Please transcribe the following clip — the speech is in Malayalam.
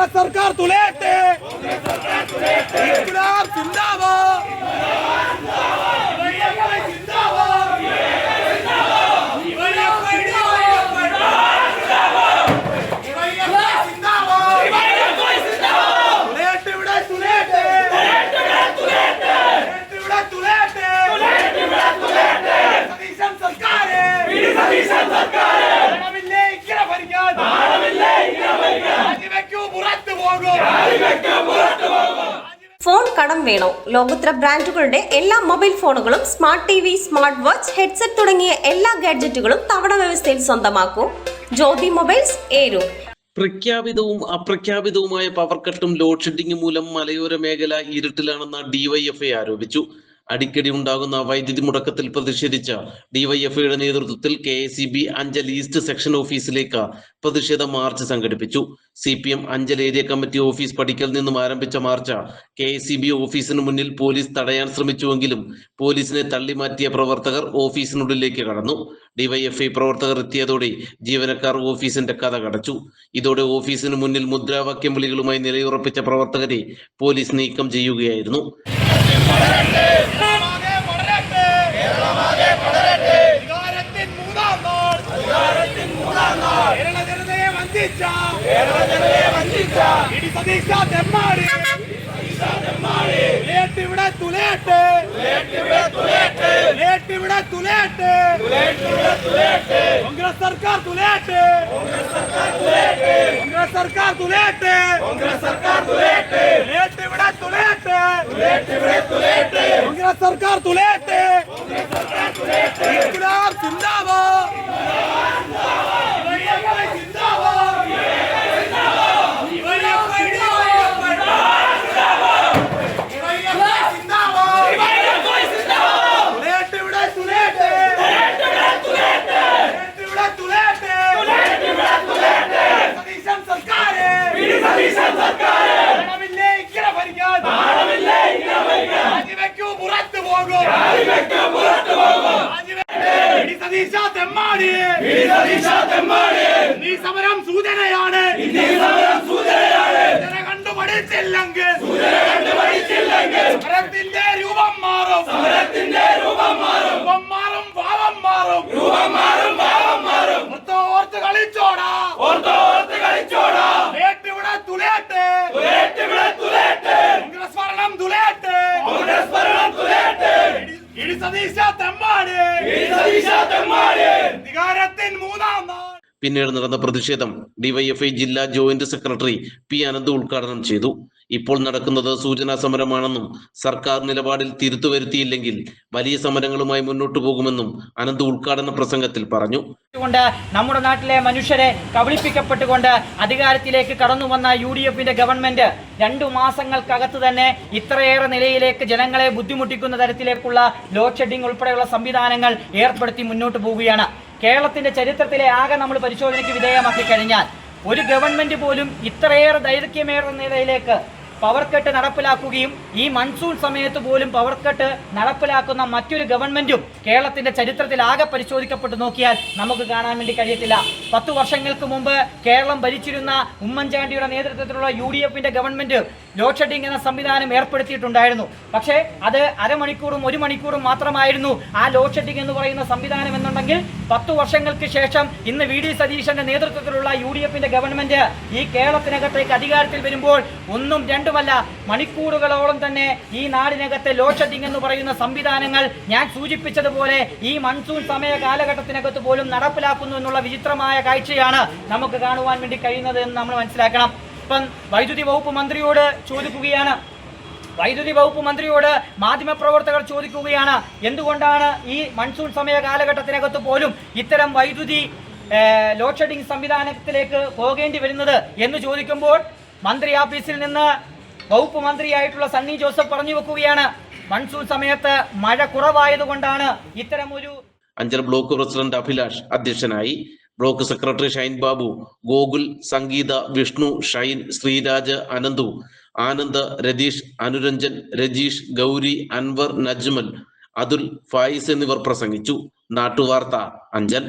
कांग्रेस सरकार तुलेटे इंकलाब जिंदाबाद ഫോൺ കടം വേണോ? ലോകോത്തര ബ്രാൻഡുകളുടെ എല്ലാ മൊബൈൽ ഫോണുകളും smart TV, smart watch, headset തുടങ്ങിയ എല്ലാ ഗാഡ്ജറ്റുകളും തവണ വ്യവസ്ഥയിൽ സ്വന്തമാക്കൂ. ജ്യോതി മൊബൈൽസ്, ഏരൂർ. പ്രഖ്യാപിതവും അപ്രഖ്യാപിതവുമായ പവർ കട്ടും ലോഡ് ഷെഡിംഗ് മൂലം മലയോര മേഖല ഇരുട്ടിലാണെന്ന് ഡിവൈഎഫ്ഐ ആരോപിച്ചു. അടിക്കടി ഉണ്ടാകുന്ന വൈദ്യുതി മുടക്കത്തിൽ പ്രതിഷേധിച്ച ഡിവൈഎഫ്ഐയുടെ നേതൃത്വത്തിൽ KSEB അഞ്ചൽ ഈസ്റ്റ് സെക്ഷൻ ഓഫീസിലേക്ക് പ്രതിഷേധ മാർച്ച് സംഘടിപ്പിച്ചു. CPM Anchal area committee office പടിക്കൽ നിന്നും ആരംഭിച്ച മാർച്ച് KSEB ഓഫീസിന് മുന്നിൽ പോലീസ് തടയാൻ ശ്രമിച്ചുവെങ്കിലും പോലീസിനെ തള്ളിമാറ്റിയ പ്രവർത്തകർ ഓഫീസിനുള്ളിലേക്ക് കടന്നു. ഡിവൈഎഫ്ഐ പ്രവർത്തകർ എത്തിയതോടെ ജീവനക്കാർ ഓഫീസിന്റെ കഥ കടച്ചു. ഇതോടെ ഓഫീസിന് മുന്നിൽ മുദ്രാവാക്യം വിളികളുമായി നിലയുറപ്പിച്ച പ്രവർത്തകരെ പോലീസ് നീക്കം ചെയ്യുകയായിരുന്നു. कांग्रेस सरकार तुलेटे कांग्रेस सरकार तुलेटे कांग्रेस सरकार तुलेटे कांग्रेस सरकार तुलेटे इंकलाब जिंदाबाद നീ സമരം സൂചനയാണ് കണ്ടുപഠിച്ചില്ലെങ്കിൽ സമരത്തിന്റെ രൂപം മാറും ഭാവം മാറും ഓർത്ത് കളിച്ചോടാ ഇവിടെ തുലേട്ടെ കോൺഗ്രസ് ഭരണം തുലേട്ടെ ഇടി സതീശ തെമ്മാടി അധികാരത്തിൻ മൂന്നാം നാൾ. പിന്നീട് നടന്ന പ്രതിഷേധം ഡിവൈഎഫ്ഐ ജില്ലാ ജോയിന്റ് സെക്രട്ടറി P. അനന്ത് ഉദ്ഘാടനം ചെയ്തു. ഇപ്പോൾ നടക്കുന്നത് സൂചനാ സമരമാണെന്നും സർക്കാർ നിലപാടിൽ തിരുത്തുവരുത്തിയില്ലെങ്കിൽ വലിയ സമരങ്ങളുമായി മുന്നോട്ടു പോകുമെന്നും അനന്ത് ഉദ്ഘാടന പ്രസംഗത്തിൽ പറഞ്ഞു. നമ്മുടെ നാട്ടിലെ മനുഷ്യരെ കബളിപ്പിക്കപ്പെട്ടുകൊണ്ട് അധികാരത്തിലേക്ക് കടന്നു വന്ന UDF-ന്റെ ഗവൺമെന്റ് 2 മാസങ്ങൾക്കകത്ത് തന്നെ ഇത്രയേറെ നിലയിലേക്ക് ജനങ്ങളെ ബുദ്ധിമുട്ടിക്കുന്ന തരത്തിലേക്കുള്ള ലോഡ് ഷെഡിംഗ് ഉൾപ്പെടെയുള്ള സംവിധാനങ്ങൾ ഏർപ്പെടുത്തി മുന്നോട്ട് പോവുകയാണ്. കേരളത്തിന്റെ ചരിത്രത്തിലെ ആകെ നമ്മൾ പരിശോധനയ്ക്ക് വിധേയമാക്കി കഴിഞ്ഞാൽ ഒരു ഗവൺമെന്റ് പോലും ഇത്രയേറെ ദൈർഘ്യമേറുന്ന നിലയിലേക്ക് പവർ കട്ട് നടപ്പിലാക്കുകയും ഈ മൺസൂൺ സമയത്ത് പോലും പവർ കട്ട് നടപ്പിലാക്കുന്ന മറ്റൊരു ഗവൺമെന്റും കേരളത്തിന്റെ ചരിത്രത്തിൽ ആകെ പരിശോധിക്കപ്പെട്ട് നോക്കിയാൽ നമുക്ക് കാണാൻ വേണ്ടി കഴിയത്തില്ല. 10 വർഷങ്ങൾക്ക് മുമ്പ് കേരളം ഭരിച്ചിരുന്ന ഉമ്മൻചാണ്ടിയുടെ നേതൃത്വത്തിലുള്ള UDF-ന്റെ ഗവൺമെന്റ് ലോഡ് ഷെഡിംഗ് എന്ന സംവിധാനം ഏർപ്പെടുത്തിയിട്ടുണ്ടായിരുന്നു. പക്ഷേ അത് അരമണിക്കൂറും 1 മണിക്കൂറും മാത്രമായിരുന്നു ആ ലോഡ് ഷെഡിംഗ് എന്ന് പറയുന്ന സംവിധാനം എന്നുണ്ടെങ്കിൽ 10 വർഷങ്ങൾക്ക് ശേഷം ഇന്ന് VD സതീശന്റെ നേതൃത്വത്തിലുള്ള UDF-ന്റെ ഗവൺമെന്റ് ഈ കേരളത്തിനകത്തേക്ക് അധികാരത്തിൽ വരുമ്പോൾ ഒന്നും രണ്ടുമല്ല മണിക്കൂറുകളോളം തന്നെ ഈ നാടിനകത്തെ ലോഡ് ഷെഡിംഗ് എന്ന് പറയുന്ന സംവിധാനങ്ങൾ ഞാൻ സൂചിപ്പിച്ചതുപോലെ ഈ മൺസൂൺ സമയ കാലഘട്ടത്തിനകത്ത് പോലും നടപ്പിലാക്കുന്നു എന്നുള്ള വിചിത്രമായ കാഴ്ചയാണ് നമുക്ക് കാണുവാൻ വേണ്ടി കഴിയുന്നത് എന്ന് നമ്മൾ മനസ്സിലാക്കണം. ഇപ്പം വൈദ്യുതി വകുപ്പ് മന്ത്രിയോട് ചോദിക്കുകയാണ്, മാധ്യമപ്രവർത്തകർ ചോദിക്കുകയാണ്, എന്തുകൊണ്ടാണ് ഈ മൺസൂൺ സമയ കാലഘട്ടത്തിനകത്ത് പോലും ഇത്തരം വൈദ്യുതി ലോഡ് ഷെഡിംഗ് സംവിധാനത്തിലേക്ക് പോകേണ്ടി വരുന്നത് എന്ന് ചോദിക്കുമ്പോൾ മന്ത്രി ഓഫീസിൽ നിന്ന് വകുപ്പ് മന്ത്രിയായിട്ടുള്ള സണ്ണി ജോസഫ് പറഞ്ഞു വെക്കുകയാണ്, മൺസൂൺ സമയത്ത് മഴ കുറവായതുകൊണ്ടാണ് ഇത്തരമൊരു. അഞ്ചൽ ബ്ലോക്ക് പ്രസിഡന്റ് അഭിലാഷ് അധ്യക്ഷനായി. ബ്ലോക്ക് സെക്രട്ടറി ഷൈൻ ബാബു, ഗോകുൽ, സംഗീത, വിഷ്ണു, ഷൈൻ, ശ്രീരാജ്, അനന്തു, ആനന്ദ്, രതീഷ്, അനുരഞ്ജൻ, രജീഷ്, ഗൗരി, അൻവർ, നജ്മൽ, അതുൽ, ഫായിസ് എന്നിവർ പ്രസംഗിച്ചു. നാട്ടുവാർത്ത, അഞ്ചൽ.